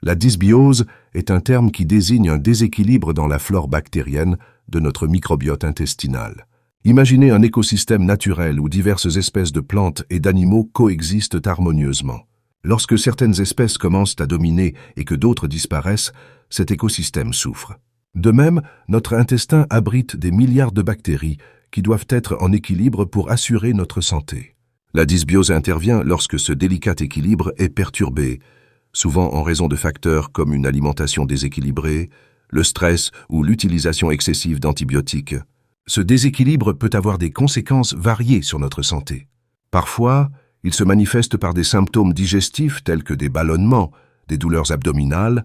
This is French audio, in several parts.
La dysbiose est un terme qui désigne un déséquilibre dans la flore bactérienne de notre microbiote intestinal. Imaginez un écosystème naturel où diverses espèces de plantes et d'animaux coexistent harmonieusement. Lorsque certaines espèces commencent à dominer et que d'autres disparaissent, cet écosystème souffre. De même, notre intestin abrite des milliards de bactéries qui doivent être en équilibre pour assurer notre santé. La dysbiose intervient lorsque ce délicat équilibre est perturbé, souvent en raison de facteurs comme une alimentation déséquilibrée, le stress ou l'utilisation excessive d'antibiotiques. Ce déséquilibre peut avoir des conséquences variées sur notre santé. Parfois, il se manifeste par des symptômes digestifs tels que des ballonnements, des douleurs abdominales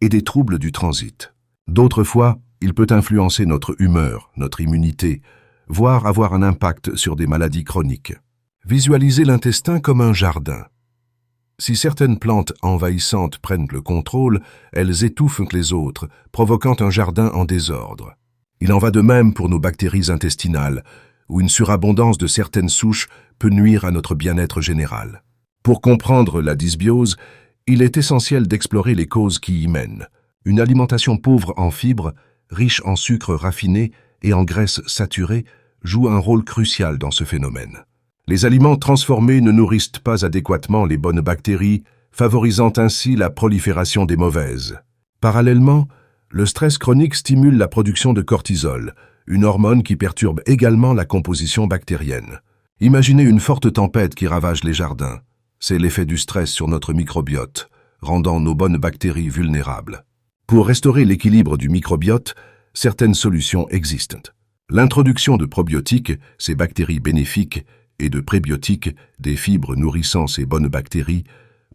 et des troubles du transit. D'autres fois, il peut influencer notre humeur, notre immunité, voire avoir un impact sur des maladies chroniques. Visualisez l'intestin comme un jardin. Si certaines plantes envahissantes prennent le contrôle, elles étouffent les autres, provoquant un jardin en désordre. Il en va de même pour nos bactéries intestinales, où une surabondance de certaines souches peut nuire à notre bien-être général. Pour comprendre la dysbiose, il est essentiel d'explorer les causes qui y mènent. Une alimentation pauvre en fibres, riche en sucre raffiné et en graisses saturées, joue un rôle crucial dans ce phénomène. Les aliments transformés ne nourrissent pas adéquatement les bonnes bactéries, favorisant ainsi la prolifération des mauvaises. Parallèlement, le stress chronique stimule la production de cortisol, une hormone qui perturbe également la composition bactérienne. Imaginez une forte tempête qui ravage les jardins. C'est l'effet du stress sur notre microbiote, rendant nos bonnes bactéries vulnérables. Pour restaurer l'équilibre du microbiote, certaines solutions existent. L'introduction de probiotiques, ces bactéries bénéfiques, et de prébiotiques, des fibres nourrissant ces bonnes bactéries,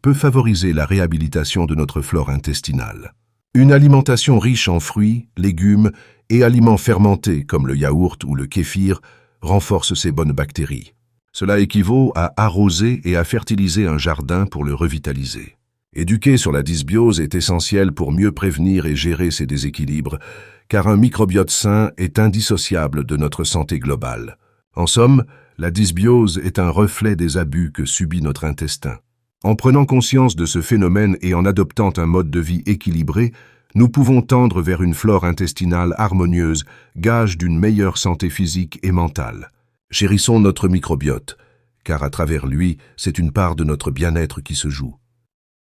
peut favoriser la réhabilitation de notre flore intestinale. Une alimentation riche en fruits, légumes et aliments fermentés comme le yaourt ou le kéfir renforce ces bonnes bactéries. Cela équivaut à arroser et à fertiliser un jardin pour le revitaliser. Éduquer sur la dysbiose est essentiel pour mieux prévenir et gérer ces déséquilibres, car un microbiote sain est indissociable de notre santé globale. En somme, la dysbiose est un reflet des abus que subit notre intestin. En prenant conscience de ce phénomène et en adoptant un mode de vie équilibré, nous pouvons tendre vers une flore intestinale harmonieuse, gage d'une meilleure santé physique et mentale. Chérissons notre microbiote, car à travers lui, c'est une part de notre bien-être qui se joue.